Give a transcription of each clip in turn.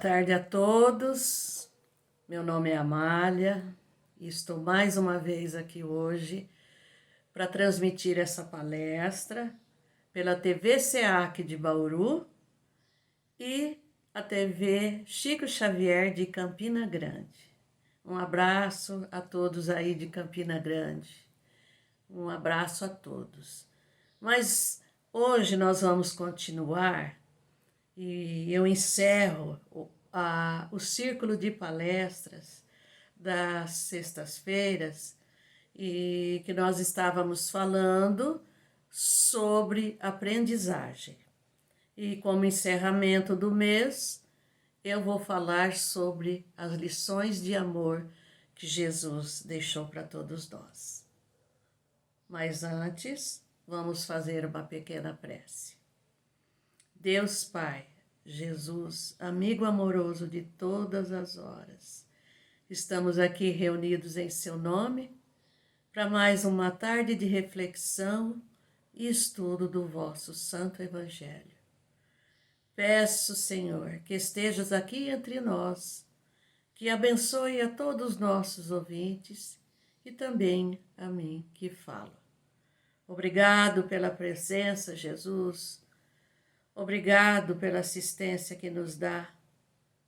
tarde a todos. Meu nome é Amália e estou mais uma vez aqui hoje para transmitir essa palestra pela TV SEAC de Bauru e a TV Chico Xavier de Campina Grande. Um abraço a todos aí de Campina Grande. Um abraço a todos. Mas hoje nós vamos continuar e eu encerro o círculo de palestras das sextas-feiras e que nós estávamos falando sobre aprendizagem. E como encerramento do mês, eu vou falar sobre as lições de amor que Jesus deixou para todos nós. Mas antes, vamos fazer uma pequena prece. Deus Pai, Jesus, amigo amoroso de todas as horas, estamos aqui reunidos em seu nome para mais uma tarde de reflexão e estudo do vosso Santo Evangelho. Peço, Senhor, que estejas aqui entre nós, que abençoe a todos os nossos ouvintes e também a mim que falo. Obrigado pela presença, Jesus. Obrigado pela assistência que nos dá.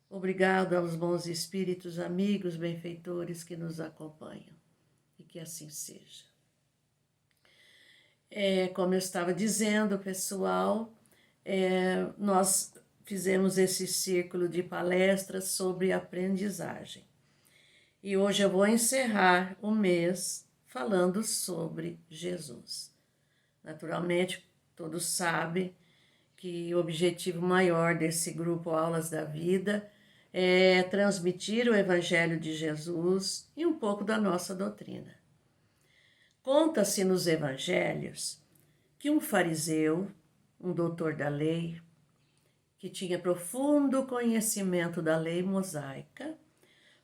Obrigado aos bons espíritos, amigos, benfeitores que nos acompanham. E que assim seja. Como eu estava dizendo, pessoal, nós fizemos esse círculo de palestras sobre aprendizagem. E hoje eu vou encerrar o mês falando sobre Jesus. Naturalmente, todos sabem que o objetivo maior desse grupo Aulas da Vida é transmitir o Evangelho de Jesus e um pouco da nossa doutrina. Conta-se nos Evangelhos que um fariseu, um doutor da lei, que tinha profundo conhecimento da lei mosaica,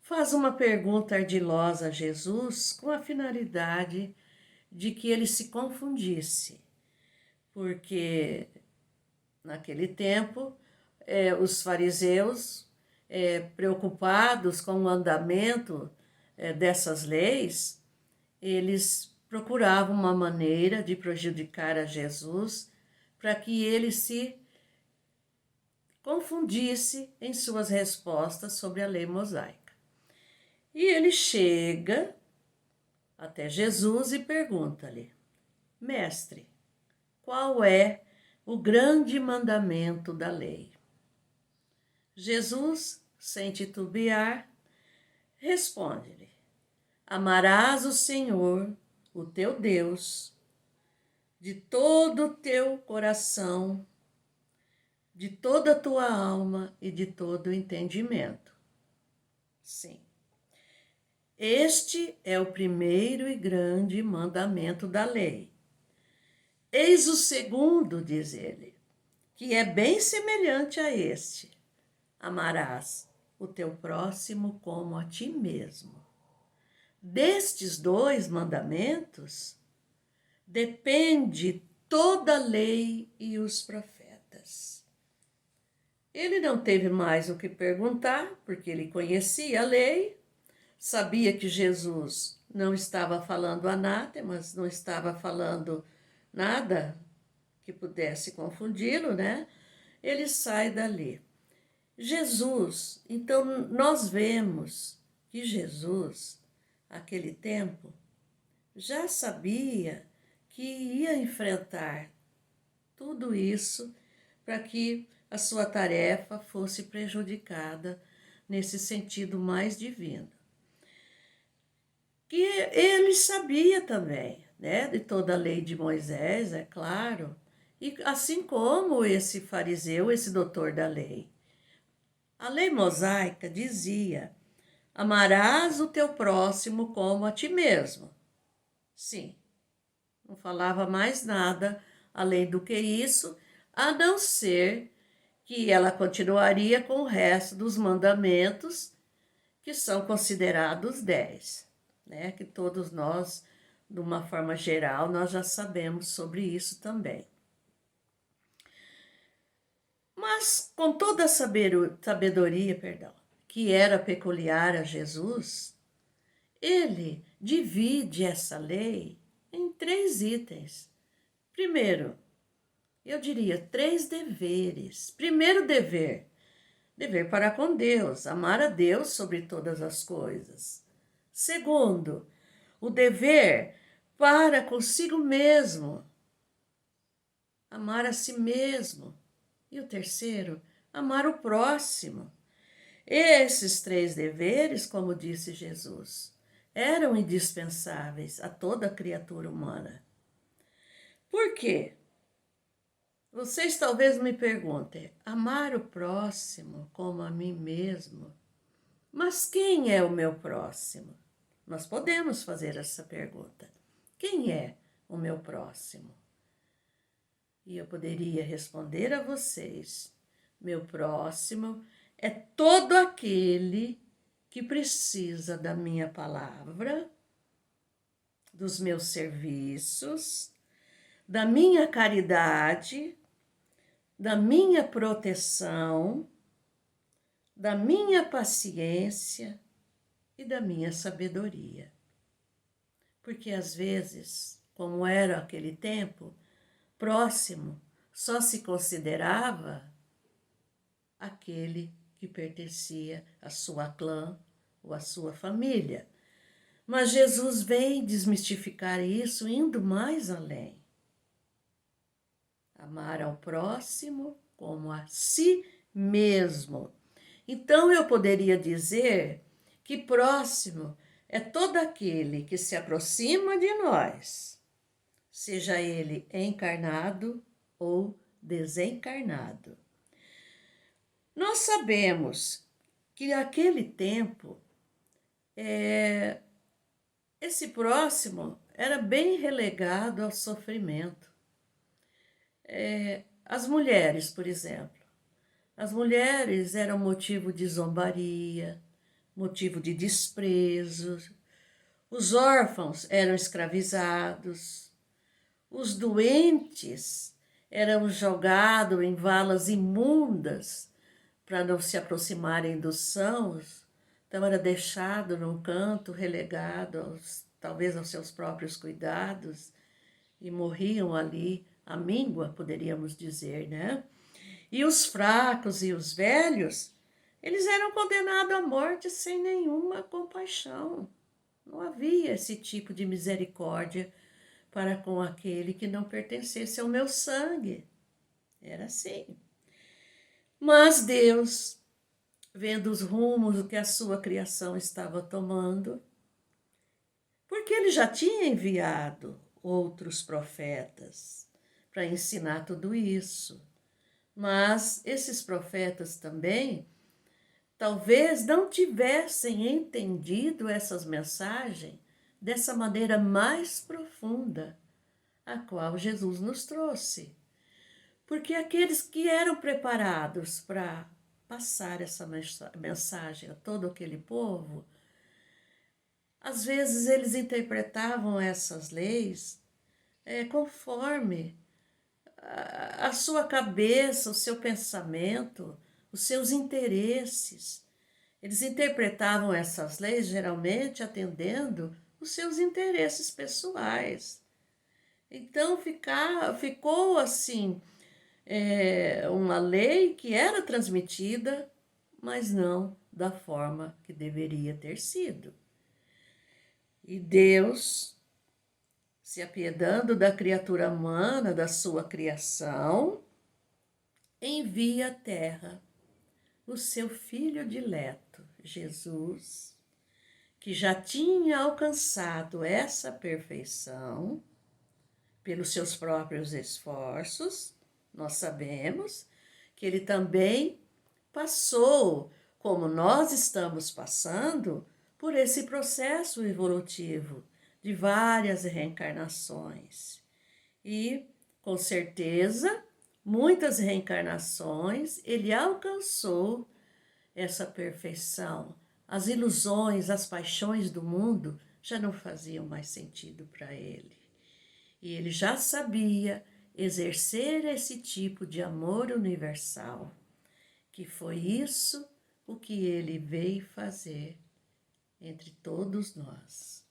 faz uma pergunta ardilosa a Jesus com a finalidade de que ele se confundisse, porque naquele tempo, os fariseus, preocupados com o andamento dessas leis, eles procuravam uma maneira de prejudicar a Jesus para que ele se confundisse em suas respostas sobre a lei mosaica. E ele chega até Jesus e pergunta-lhe: Mestre, qual é o grande mandamento da lei? Jesus, sem titubear, responde-lhe: Amarás o Senhor, o teu Deus, de todo o teu coração, de toda a tua alma e de todo o entendimento. Sim. Este é o primeiro e grande mandamento da lei. Eis o segundo, diz ele, que é bem semelhante a este. Amarás o teu próximo como a ti mesmo. Destes dois mandamentos depende toda a lei e os profetas. Ele não teve mais o que perguntar, porque ele conhecia a lei, sabia que Jesus não estava falando anátemas, não estava falando nada que pudesse confundi-lo, né? Ele sai dali. Jesus, então nós vemos que Jesus, naquele tempo, já sabia que ia enfrentar tudo isso para que a sua tarefa fosse prejudicada nesse sentido mais divino. Que ele sabia também, né, de toda a lei de Moisés, é claro, e assim como esse fariseu, esse doutor da lei. A lei mosaica dizia: amarás o teu próximo como a ti mesmo. Sim, não falava mais nada além do que isso, a não ser que ela continuaria com o resto dos mandamentos, que são considerados 10, né? Que todos nós, de uma forma geral, nós já sabemos sobre isso também. Mas com toda a sabedoria, que era peculiar a Jesus, ele divide essa lei em 3 itens. Primeiro, eu diria 3 deveres. Primeiro dever, dever para com Deus, amar a Deus sobre todas as coisas. Segundo, o dever para consigo mesmo, amar a si mesmo. E o terceiro, amar o próximo. Esses 3 deveres, como disse Jesus, eram indispensáveis a toda criatura humana. Por quê? Vocês talvez me perguntem, amar o próximo como a mim mesmo? Mas quem é o meu próximo? Nós podemos fazer essa pergunta. Quem é o meu próximo? E eu poderia responder a vocês, meu próximo é todo aquele que precisa da minha palavra, dos meus serviços, da minha caridade, da minha proteção, da minha paciência e da minha sabedoria. Porque às vezes, como era aquele tempo, próximo só se considerava aquele que pertencia à sua clã ou à sua família. Mas Jesus vem desmistificar isso, indo mais além. Amar ao próximo como a si mesmo. Então eu poderia dizer que próximo é todo aquele que se aproxima de nós, seja ele encarnado ou desencarnado. Nós sabemos que naquele tempo, esse próximo era bem relegado ao sofrimento. As mulheres, por exemplo, as mulheres eram motivo de zombaria, motivo de desprezo, os órfãos eram escravizados, os doentes eram jogados em valas imundas para não se aproximarem dos sãos, então era deixado num canto, relegado talvez aos seus próprios cuidados, e morriam ali à míngua, poderíamos dizer, né? E os fracos e os velhos, eles eram condenados à morte sem nenhuma compaixão. Não havia esse tipo de misericórdia para com aquele que não pertencesse ao meu sangue. Era assim. Mas Deus, vendo os rumos que a sua criação estava tomando, porque ele já tinha enviado outros profetas para ensinar tudo isso. Mas esses profetas também talvez não tivessem entendido essas mensagens dessa maneira mais profunda, a qual Jesus nos trouxe. Porque aqueles que eram preparados para passar essa mensagem a todo aquele povo, às vezes eles interpretavam essas leis conforme a sua cabeça, o seu pensamento, os seus interesses. Eles interpretavam essas leis geralmente atendendo os seus interesses pessoais. Então ficou assim uma lei que era transmitida, mas não da forma que deveria ter sido. E Deus, se apiedando da criatura humana, da sua criação, envia à terra o seu filho dileto, Jesus, que já tinha alcançado essa perfeição pelos seus próprios esforços. Nós sabemos que ele também passou, como nós estamos passando, por esse processo evolutivo de várias reencarnações. E, com certeza, muitas reencarnações, ele alcançou essa perfeição. As ilusões, as paixões do mundo já não faziam mais sentido para ele. E ele já sabia exercer esse tipo de amor universal, que foi isso o que ele veio fazer entre todos nós.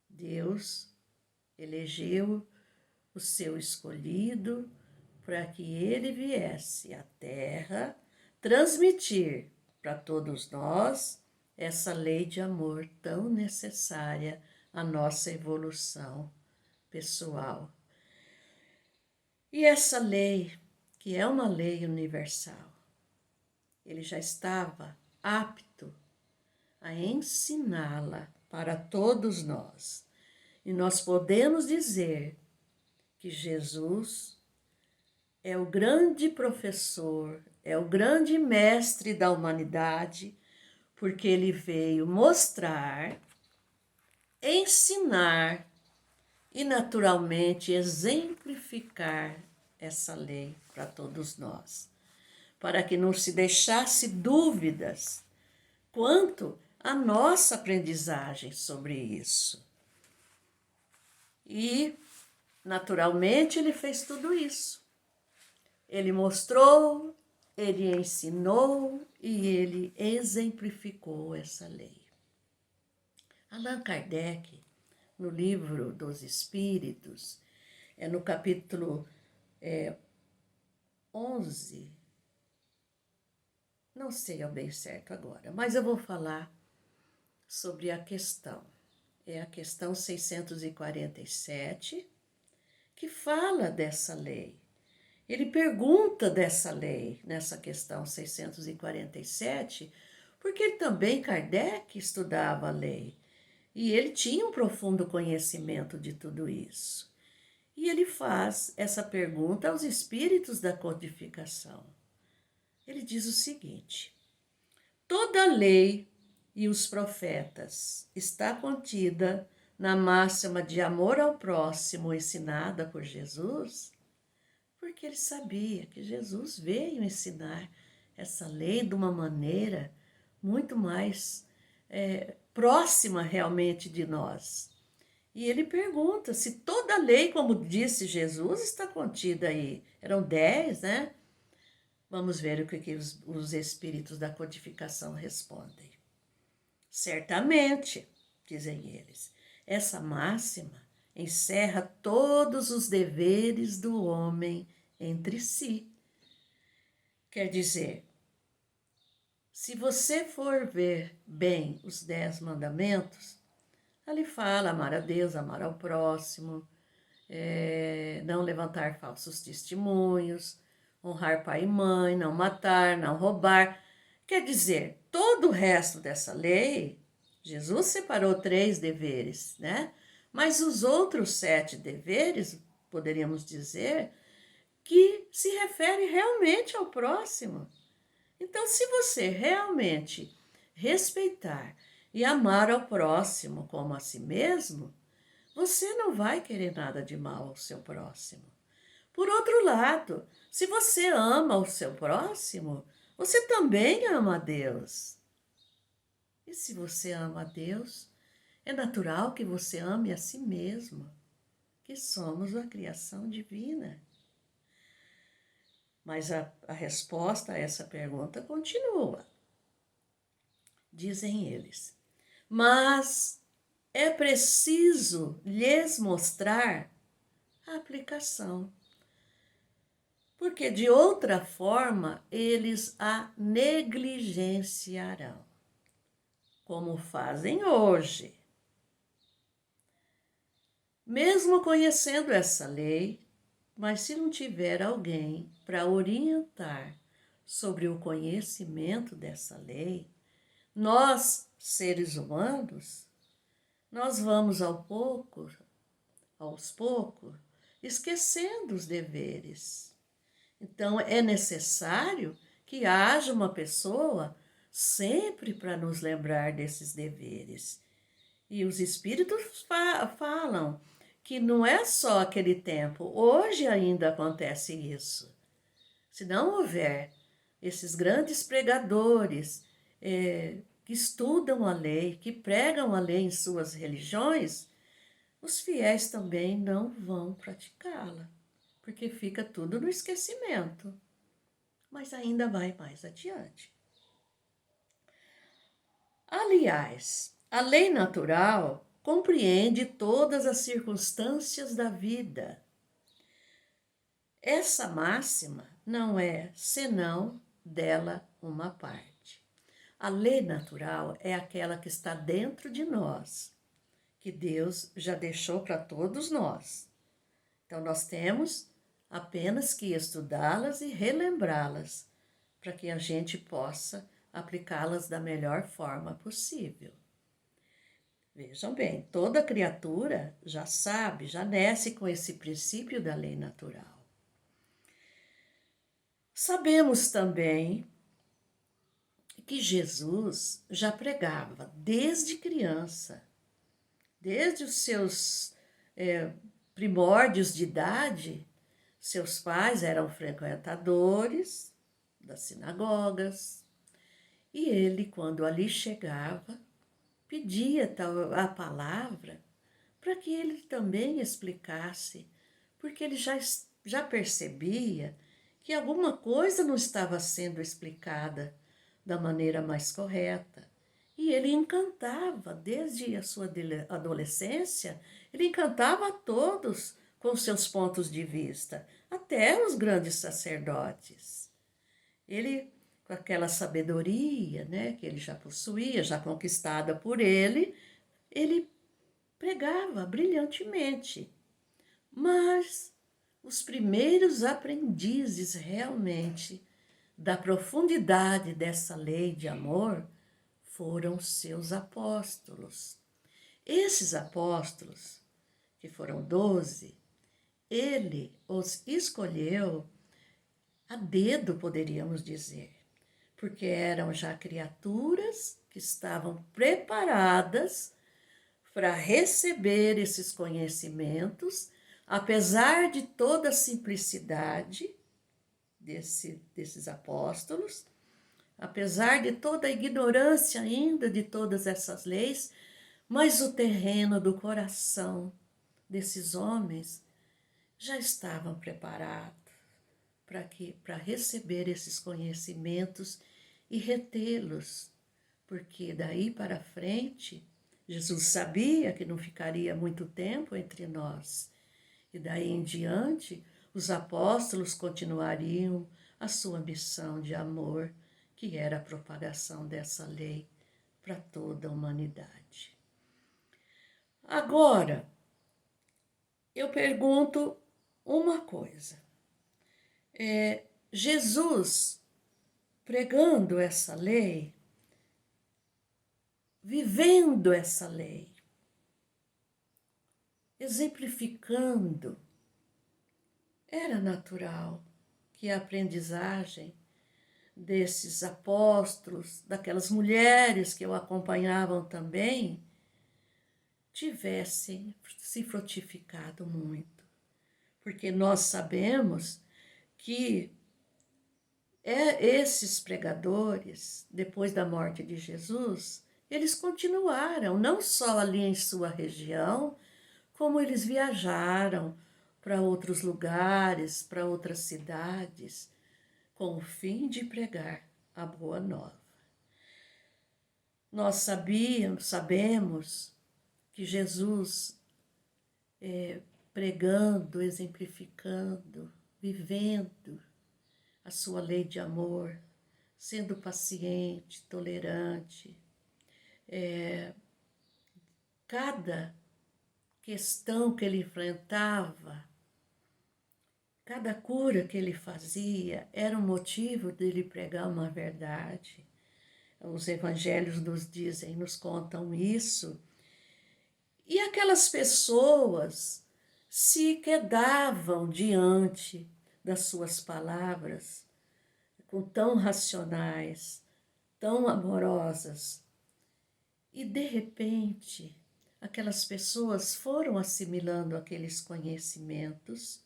Deus elegeu o seu escolhido para que ele viesse à Terra transmitir para todos nós essa lei de amor tão necessária à nossa evolução pessoal. E essa lei, que é uma lei universal, ele já estava apto a ensiná-la para todos nós. E nós podemos dizer que Jesus é o grande professor, é o grande mestre da humanidade, porque ele veio mostrar, ensinar e, naturalmente, exemplificar essa lei para todos nós, para que não se deixasse dúvidas quanto à nossa aprendizagem sobre isso. E, naturalmente, ele fez tudo isso. Ele mostrou, ele ensinou e ele exemplificou essa lei. Allan Kardec, no livro dos Espíritos, no capítulo 11, não sei ao bem certo agora, mas eu vou falar sobre a questão. É a questão 647, que fala dessa lei. Ele pergunta dessa lei, nessa questão 647, porque também Kardec estudava a lei. E ele tinha um profundo conhecimento de tudo isso. E ele faz essa pergunta aos espíritos da codificação. Ele diz o seguinte: toda a lei e os profetas está contida na máxima de amor ao próximo ensinada por Jesus, porque ele sabia que Jesus veio ensinar essa lei de uma maneira muito mais próxima realmente de nós. E ele pergunta se toda a lei, como disse Jesus, está contida aí. Eram 10, né? Vamos ver o que os espíritos da codificação respondem. Certamente, dizem eles, essa máxima encerra todos os deveres do homem entre si. Quer dizer, se você for ver bem os 10 mandamentos, ali fala amar a Deus, amar ao próximo, não levantar falsos testemunhos, honrar pai e mãe, não matar, não roubar. Quer dizer, todo o resto dessa lei, Jesus separou 3 deveres, né? Mas os outros 7 deveres, poderíamos dizer, que se refere realmente ao próximo. Então, se você realmente respeitar e amar ao próximo como a si mesmo, você não vai querer nada de mal ao seu próximo. Por outro lado, se você ama o seu próximo, você também ama a Deus. E se você ama a Deus, é natural que você ame a si mesmo, que somos a criação divina. Mas a resposta a essa pergunta continua. Dizem eles, mas é preciso lhes mostrar a aplicação, porque de outra forma eles a negligenciarão, como fazem hoje. Mesmo conhecendo essa lei, mas se não tiver alguém para orientar sobre o conhecimento dessa lei, nós, seres humanos, nós vamos aos poucos, esquecendo os deveres. Então, é necessário que haja uma pessoa sempre para nos lembrar desses deveres. E os espíritos falam que não é só aquele tempo, hoje ainda acontece isso. Se não houver esses grandes pregadores que estudam a lei, que pregam a lei em suas religiões, os fiéis também não vão praticá-la. porque fica tudo no esquecimento. Mas ainda vai mais adiante. Aliás, a lei natural compreende todas as circunstâncias da vida. Essa máxima não é senão dela uma parte. A lei natural é aquela que está dentro de nós, que Deus já deixou para todos nós. Então, nós temos apenas que estudá-las e relembrá-las, para que a gente possa aplicá-las da melhor forma possível. Vejam bem, toda criatura já sabe, já nasce com esse princípio da lei natural. Sabemos também que Jesus já pregava desde criança, desde os seus primórdios de idade. Seus pais eram frequentadores das sinagogas e ele, quando ali chegava, pedia a palavra para que ele também explicasse, porque ele já percebia que alguma coisa não estava sendo explicada da maneira mais correta. E ele encantava, desde a sua adolescência, ele encantava a todos com seus pontos de vista, até os grandes sacerdotes. Ele, com aquela sabedoria, né, que ele já possuía, já conquistada por ele pregava brilhantemente. Mas os primeiros aprendizes realmente da profundidade dessa lei de amor foram seus apóstolos. Esses apóstolos, que foram 12, ele os escolheu a dedo, poderíamos dizer, porque eram já criaturas que estavam preparadas para receber esses conhecimentos, apesar de toda a simplicidade desses apóstolos, apesar de toda a ignorância ainda de todas essas leis, mas o terreno do coração desses homens já estavam preparados para receber esses conhecimentos e retê-los, porque daí para frente Jesus sabia que não ficaria muito tempo entre nós, e daí em diante os apóstolos continuariam a sua missão de amor, que era a propagação dessa lei para toda a humanidade. Agora, eu pergunto uma coisa. Jesus, pregando essa lei, vivendo essa lei, exemplificando, era natural que a aprendizagem desses apóstolos, daquelas mulheres que o acompanhavam também, tivessem se frutificado muito. Porque nós sabemos que esses pregadores, depois da morte de Jesus, eles continuaram, não só ali em sua região, como eles viajaram para outros lugares, para outras cidades, com o fim de pregar a boa nova. Nós sabemos que Jesus, pregando, exemplificando, vivendo a sua lei de amor, sendo paciente, tolerante, cada questão que ele enfrentava, cada cura que ele fazia, era um motivo dele pregar uma verdade. Os evangelhos nos contam isso. E aquelas pessoas se quedavam diante das suas palavras, com tão racionais, tão amorosas. E, de repente, aquelas pessoas foram assimilando aqueles conhecimentos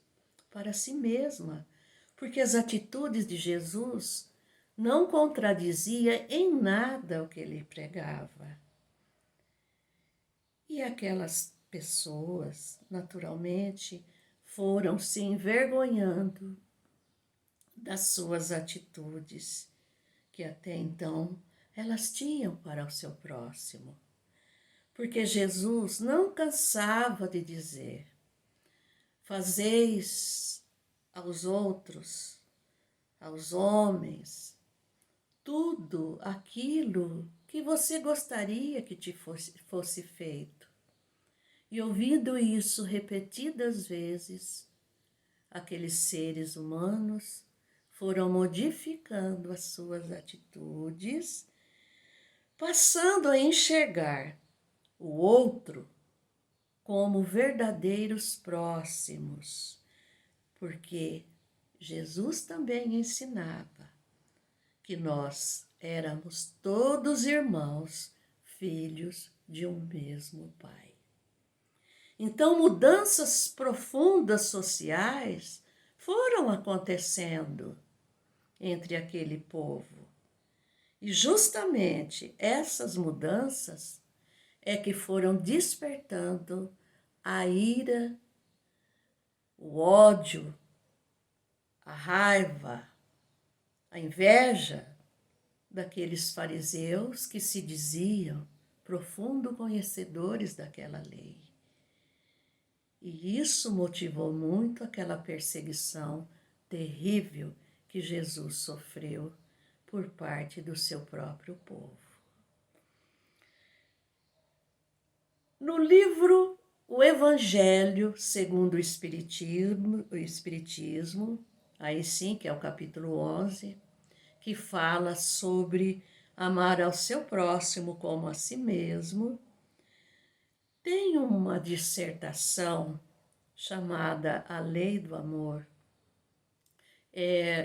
para si mesma, porque as atitudes de Jesus não contradizia em nada o que ele pregava. E aquelas pessoas, naturalmente, foram se envergonhando das suas atitudes, que até então elas tinham para o seu próximo. Porque Jesus não cansava de dizer: fazeis aos outros, aos homens, tudo aquilo que você gostaria que te fosse feito. E ouvindo isso repetidas vezes, aqueles seres humanos foram modificando as suas atitudes, passando a enxergar o outro como verdadeiros próximos, porque Jesus também ensinava que nós éramos todos irmãos, filhos de um mesmo Pai. Então, mudanças profundas sociais foram acontecendo entre aquele povo. E justamente essas mudanças é que foram despertando a ira, o ódio, a raiva, a inveja daqueles fariseus que se diziam profundos conhecedores daquela lei. E isso motivou muito aquela perseguição terrível que Jesus sofreu por parte do seu próprio povo. No livro O Evangelho segundo o Espiritismo, aí sim, que é o capítulo 11, que fala sobre amar ao seu próximo como a si mesmo, tem uma dissertação chamada A Lei do Amor.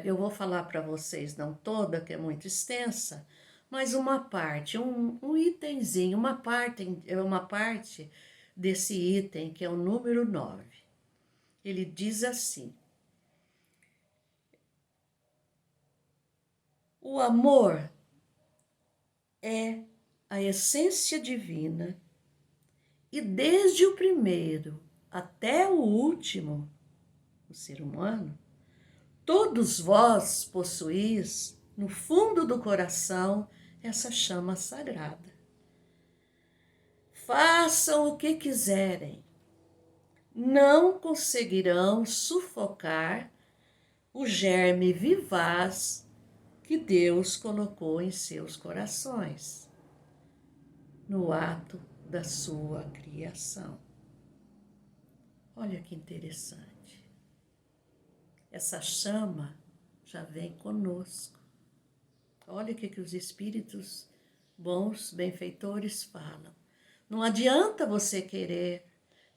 Eu vou falar para vocês, não toda, que é muito extensa, mas uma parte, um itemzinho, uma parte desse item, que é o número 9. Ele diz assim: o amor é a essência divina e desde o primeiro até o último, o ser humano, todos vós possuís no fundo do coração essa chama sagrada. Façam o que quiserem, não conseguirão sufocar o germe vivaz que Deus colocou em seus corações, no ato da sua criação. Olha que interessante. Essa chama já vem conosco. Olha o que os espíritos bons, benfeitores falam. Não adianta você querer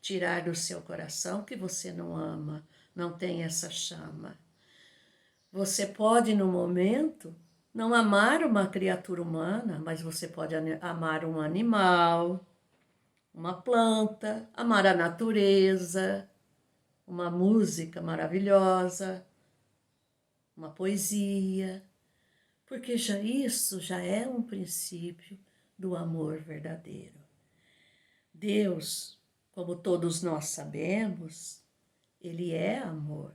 tirar do seu coração que você não ama, não tem essa chama. Você pode, no momento, não amar uma criatura humana, mas você pode amar um animal, uma planta, amar a natureza, uma música maravilhosa, uma poesia, porque isso já é um princípio do amor verdadeiro. Deus, como todos nós sabemos, ele é amor.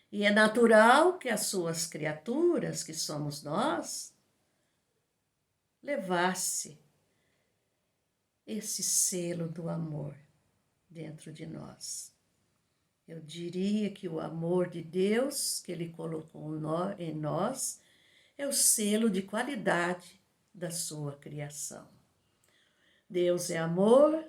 E é natural que as suas criaturas, que somos nós, levasse esse selo do amor dentro de nós. Eu diria que o amor de Deus, que ele colocou em nós, é o selo de qualidade da sua criação. Deus é amor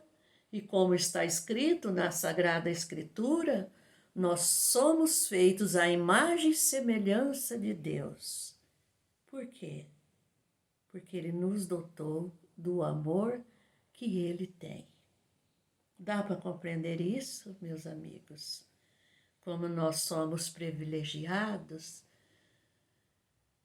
e, como está escrito na Sagrada Escritura, nós somos feitos à imagem e semelhança de Deus. Por quê? Porque ele nos dotou do amor que ele tem. Dá para compreender isso, meus amigos? Como nós somos privilegiados,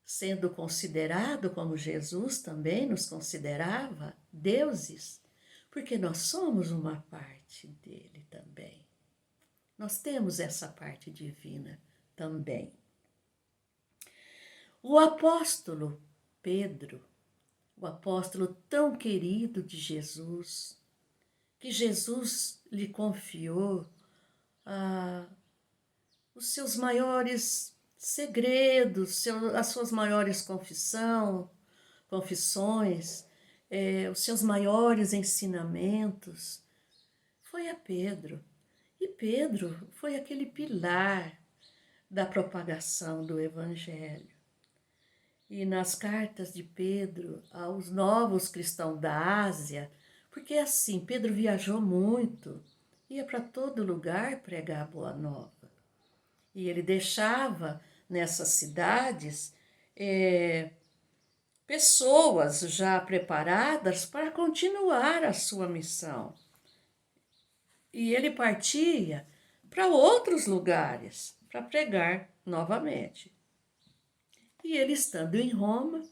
sendo considerado como Jesus também nos considerava, deuses, porque nós somos uma parte dele também. Nós temos essa parte divina também. O apóstolo Pedro, o apóstolo tão querido de Jesus, que Jesus lhe confiou os seus maiores segredos, as suas maiores confissões, os seus maiores ensinamentos, foi a Pedro. E Pedro foi aquele pilar da propagação do Evangelho. E nas cartas de Pedro aos novos cristãos da Ásia, porque assim, Pedro viajou muito, ia para todo lugar pregar a boa nova. E ele deixava nessas cidades pessoas já preparadas para continuar a sua missão. E ele partia para outros lugares para pregar novamente. E ele, estando em Roma,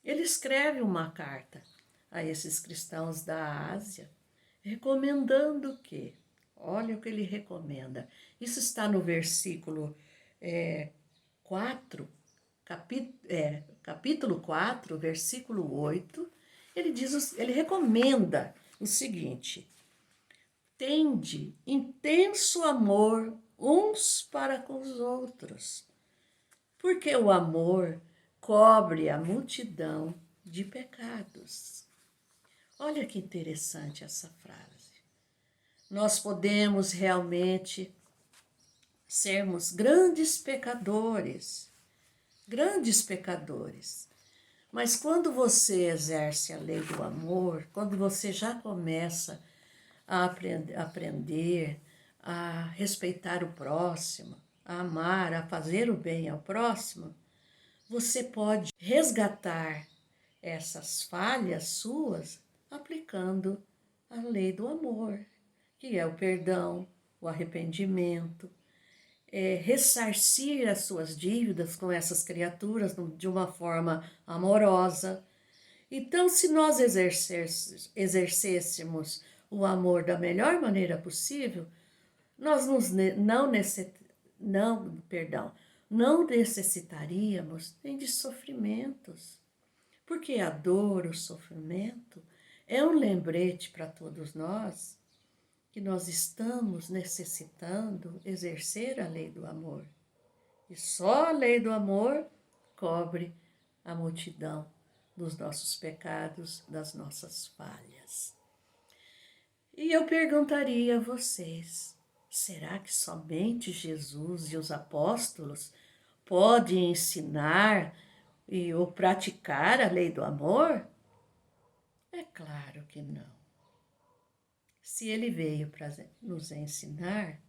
ele escreve uma carta a esses cristãos da Ásia, recomendando o quê? Olha o que ele recomenda. Isso está no versículo 4, capítulo 4, versículo 8. Ele recomenda o seguinte: tende intenso amor uns para com os outros, porque o amor cobre a multidão de pecados. Olha que interessante essa frase. Nós podemos realmente sermos grandes pecadores, mas quando você exerce a lei do amor, quando você já começa a aprender a respeitar o próximo, a amar, a fazer o bem ao próximo, você pode resgatar essas falhas suas aplicando a lei do amor, que é o perdão, o arrependimento, ressarcir as suas dívidas com essas criaturas de uma forma amorosa. Então, se nós exercêssemos o amor da melhor maneira possível, nós não necessitaríamos nem de sofrimentos, porque a dor, o sofrimento, é um lembrete para todos nós que nós estamos necessitando exercer a lei do amor. E só a lei do amor cobre a multidão dos nossos pecados, das nossas falhas. E eu perguntaria a vocês, será que somente Jesus e os apóstolos podem ensinar ou praticar a lei do amor? É claro que não. Se ele veio para nos ensinar,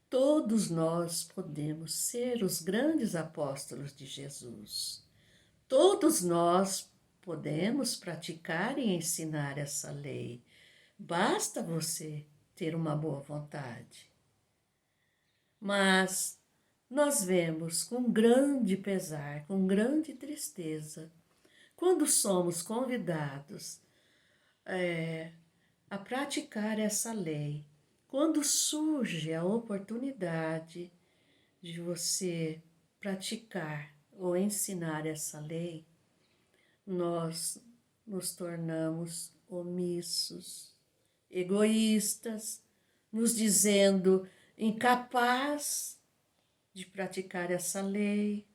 todos nós podemos ser os grandes apóstolos de Jesus. Todos nós podemos praticar e ensinar essa lei. Basta você ter uma boa vontade. Mas nós vemos com grande pesar, com grande tristeza, quando somos convidados a praticar essa lei, quando surge a oportunidade de você praticar ou ensinar essa lei, nós nos tornamos omissos, egoístas, nos dizendo incapaz de praticar essa lei.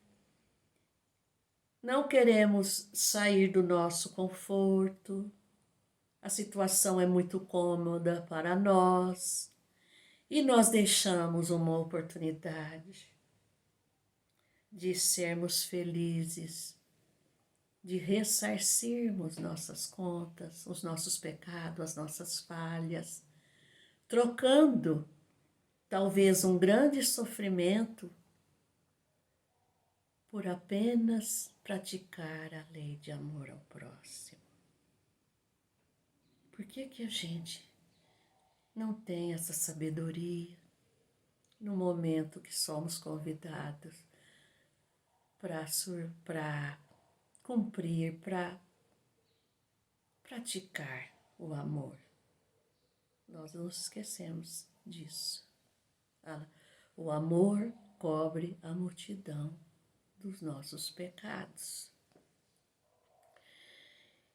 Não queremos sair do nosso conforto, a situação é muito cômoda para nós e nós deixamos uma oportunidade de sermos felizes, de ressarcirmos nossas contas, os nossos pecados, as nossas falhas, trocando talvez um grande sofrimento por apenas praticar a lei de amor ao próximo. Por que a gente não tem essa sabedoria no momento que somos convidados para cumprir, para praticar o amor? Nós nos esquecemos disso. O amor cobre a multidão dos nossos pecados.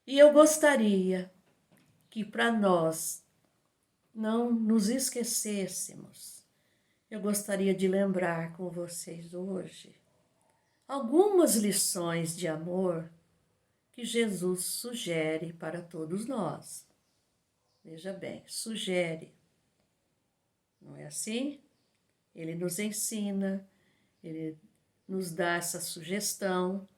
E eu gostaria que para nós não nos esquecêssemos eu gostaria de lembrar com vocês hoje algumas lições de amor que Jesus sugere para todos nós. Veja bem, sugere, não é assim? Ele nos ensina, ele nos dá essa sugestão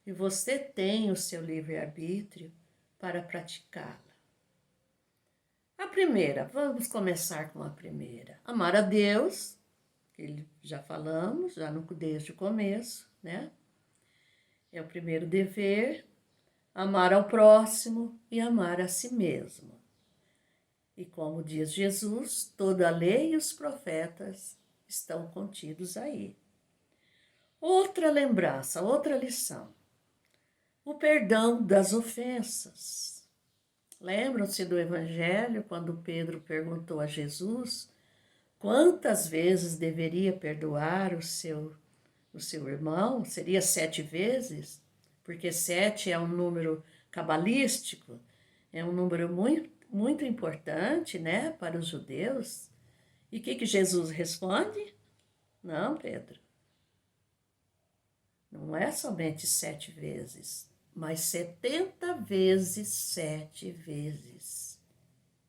e você tem o seu livre-arbítrio para praticá-la. A primeira, vamos começar com a primeira. Amar a Deus, que já falamos, desde o começo, né? É o primeiro dever. Amar ao próximo e amar a si mesmo. E como diz Jesus, toda a lei e os profetas estão contidos aí. Outra lembrança, outra lição. O perdão das ofensas. Lembram-se do Evangelho, quando Pedro perguntou a Jesus quantas vezes deveria perdoar o seu irmão? Seria 7 vezes? Porque 7 é um número cabalístico, é um número muito importante, né, para os judeus. E o que Jesus responde? Não, Pedro, não é somente 7 vezes, mas 70 vezes 7 vezes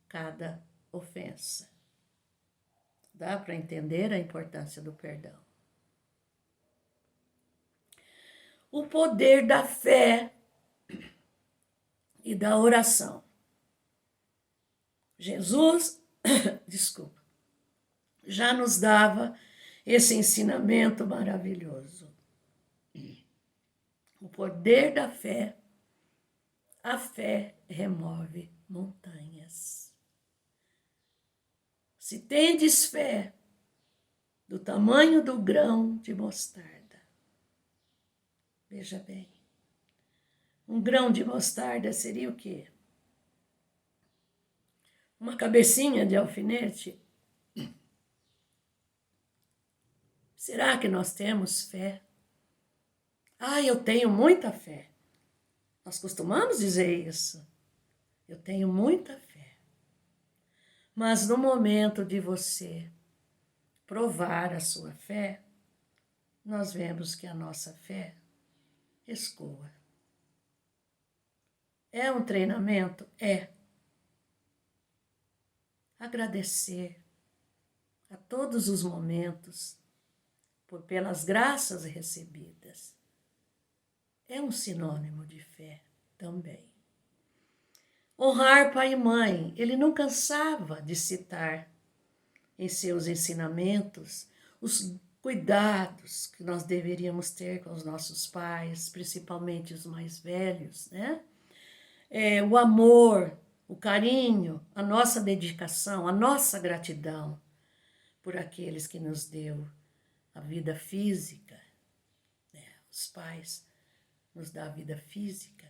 cada ofensa. Dá para entender a importância do perdão. O poder da fé e da oração. Jesus, desculpa, já nos dava esse ensinamento maravilhoso. O poder da fé, a fé remove montanhas. Se tendes fé do tamanho do grão de mostarda, veja bem, um grão de mostarda seria o quê? Uma cabecinha de alfinete? Será que nós temos fé? Ah, eu tenho muita fé. Nós costumamos dizer isso. Eu tenho muita fé. Mas no momento de você provar a sua fé, nós vemos que a nossa fé escoa. É um treinamento? É. Agradecer a todos os momentos pelas graças recebidas. É um sinônimo de fé também. Honrar pai e mãe, ele não cansava de citar em seus ensinamentos os cuidados que nós deveríamos ter com os nossos pais, principalmente os mais velhos, né? O amor, o carinho, a nossa dedicação, a nossa gratidão por aqueles que nos deu a vida física, né? Os pais nos dão a vida física,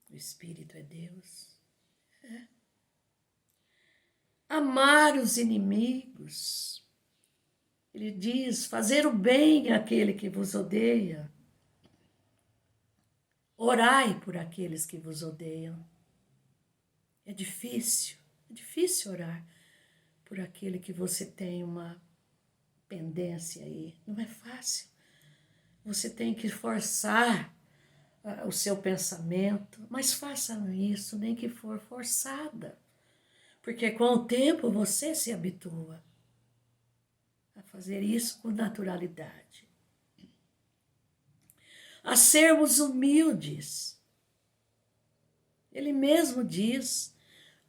o Espírito é Deus. Amar os inimigos. Ele diz, fazer o bem àquele que vos odeia. Orai por aqueles que vos odeiam. É difícil orar por aquele que você tem uma pendência aí. Não é fácil. Você tem que forçar o seu pensamento, mas faça isso, nem que for forçada. Porque com o tempo você se habitua a fazer isso com naturalidade. A sermos humildes. Ele mesmo diz,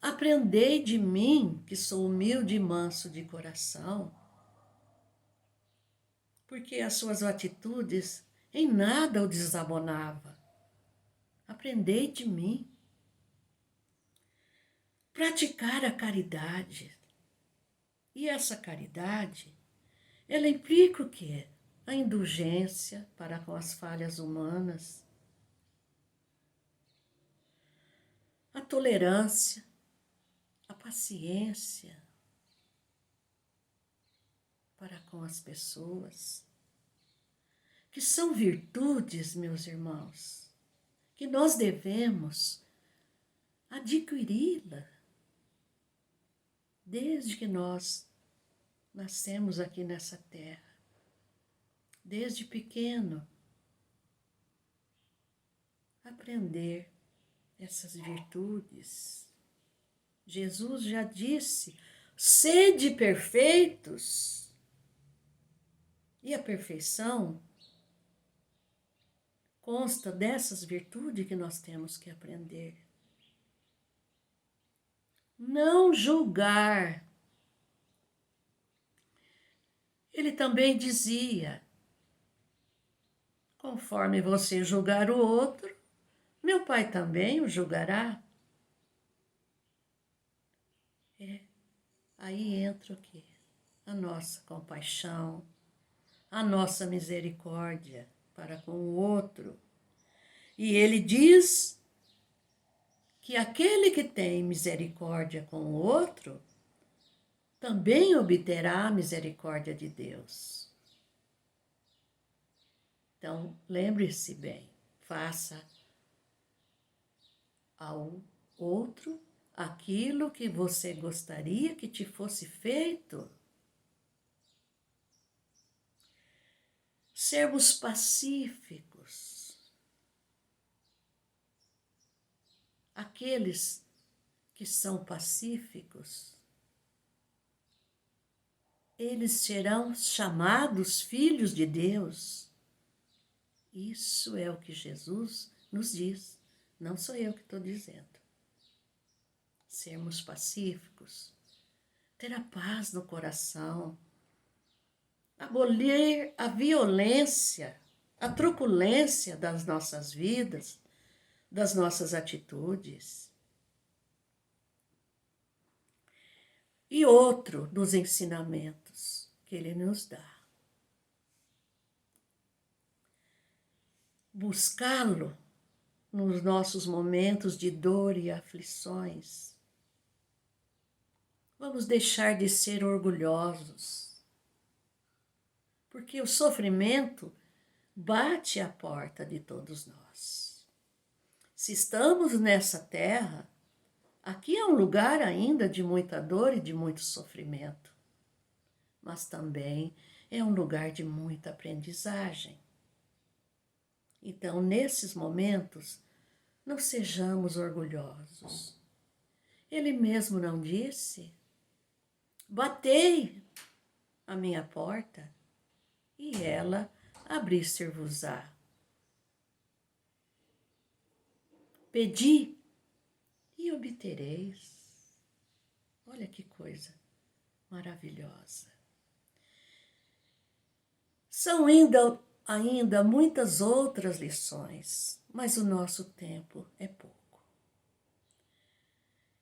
aprendei de mim, que sou humilde e manso de coração, porque as suas atitudes em nada o desabonava. Aprendei de mim. Praticar a caridade. E essa caridade, ela implica o quê? A indulgência para com as falhas humanas, a tolerância, a paciência para com as pessoas, que são virtudes, meus irmãos, que nós devemos adquiri-la desde que nós nascemos aqui nessa terra, desde pequeno, aprender essas virtudes. Jesus já disse: sede perfeitos. E a perfeição consta dessas virtudes que nós temos que aprender. Não julgar. Ele também dizia: conforme você julgar o outro, meu Pai também o julgará. Aí entra o quê? A nossa compaixão, a nossa misericórdia para com o outro. E ele diz que aquele que tem misericórdia com o outro também obterá a misericórdia de Deus. Então, lembre-se bem, faça ao outro aquilo que você gostaria que te fosse feito. Sermos pacíficos. Aqueles que são pacíficos, eles serão chamados filhos de Deus. Isso é o que Jesus nos diz, não sou eu que estou dizendo. Sermos pacíficos, ter a paz no coração, abolir a violência, a truculência das nossas vidas, das nossas atitudes. E outro dos ensinamentos que ele nos dá: buscá-lo nos nossos momentos de dor e aflições. Vamos deixar de ser orgulhosos, porque o sofrimento bate à porta de todos nós. Se estamos nessa terra, aqui é um lugar ainda de muita dor e de muito sofrimento, mas também é um lugar de muita aprendizagem. Então, nesses momentos, não sejamos orgulhosos. Ele mesmo não disse: batei a minha porta e ela abrir-se-vos-á. Pedi e obtereis. Olha que coisa maravilhosa. São ainda muitas outras lições, mas o nosso tempo é pouco.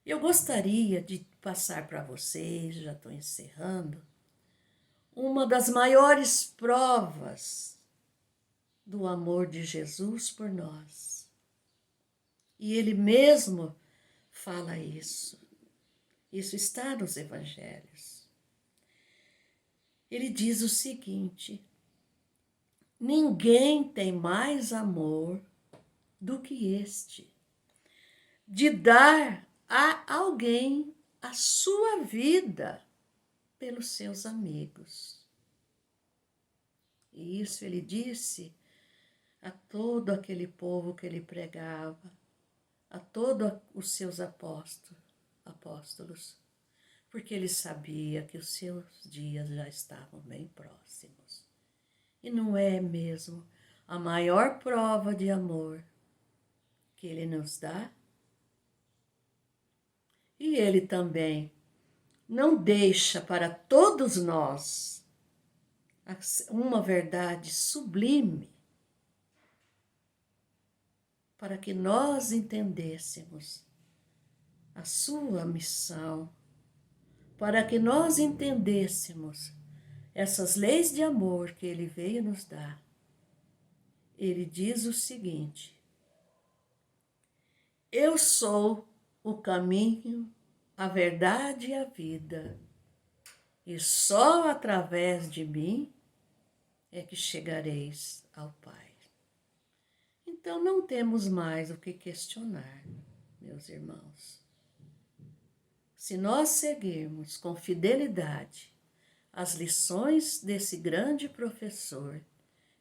Eu gostaria de passar para vocês, já estou encerrando, uma das maiores provas do amor de Jesus por nós. E ele mesmo fala isso. Isso está nos evangelhos. Ele diz o seguinte: ninguém tem mais amor do que este, de dar a alguém a sua vida pelos seus amigos. E isso ele disse a todo aquele povo que ele pregava, a todos os seus apóstolos, porque ele sabia que os seus dias já estavam bem próximos. E não é mesmo a maior prova de amor que ele nos dá? E ele também não deixa para todos nós uma verdade sublime para que nós entendêssemos a sua missão, para que nós entendêssemos essas leis de amor que ele veio nos dar. Ele diz o seguinte: eu sou o caminho, a verdade e a vida, e só através de mim é que chegareis ao Pai. Então não temos mais o que questionar, meus irmãos. Se nós seguirmos com fidelidade as lições desse grande professor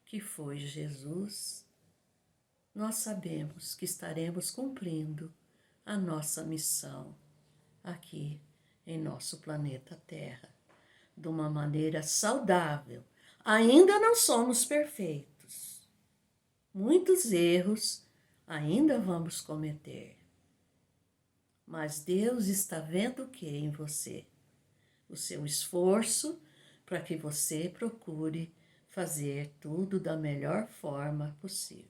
que foi Jesus, nós sabemos que estaremos cumprindo a nossa missão aqui em nosso planeta Terra, de uma maneira saudável. Ainda não somos perfeitos. Muitos erros ainda vamos cometer. Mas Deus está vendo o que em você? O seu esforço para que você procure fazer tudo da melhor forma possível.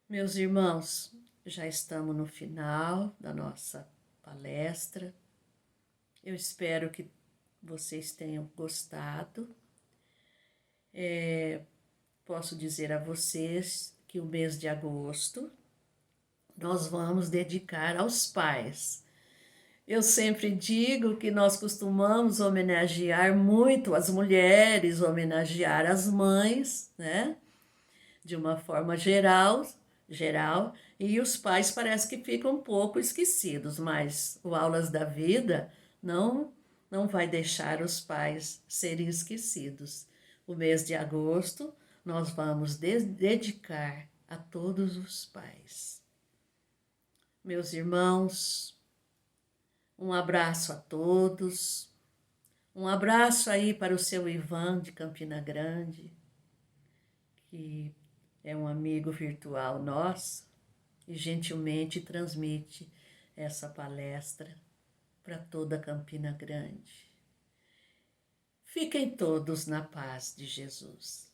Meus irmãos, já estamos no final da nossa palestra. Eu espero que vocês tenham gostado. Posso dizer a vocês que o mês de agosto nós vamos dedicar aos pais. Eu sempre digo que nós costumamos homenagear muito as mulheres, homenagear as mães, né? De uma forma geral, e os pais parece que ficam um pouco esquecidos, mas o Aulas da Vida não vai deixar os pais serem esquecidos. O mês de agosto nós vamos dedicar a todos os pais. Meus irmãos, um abraço a todos, um abraço aí para o seu Ivan de Campina Grande, que é um amigo virtual nosso e gentilmente transmite essa palestra para toda Campina Grande. Fiquem todos na paz de Jesus.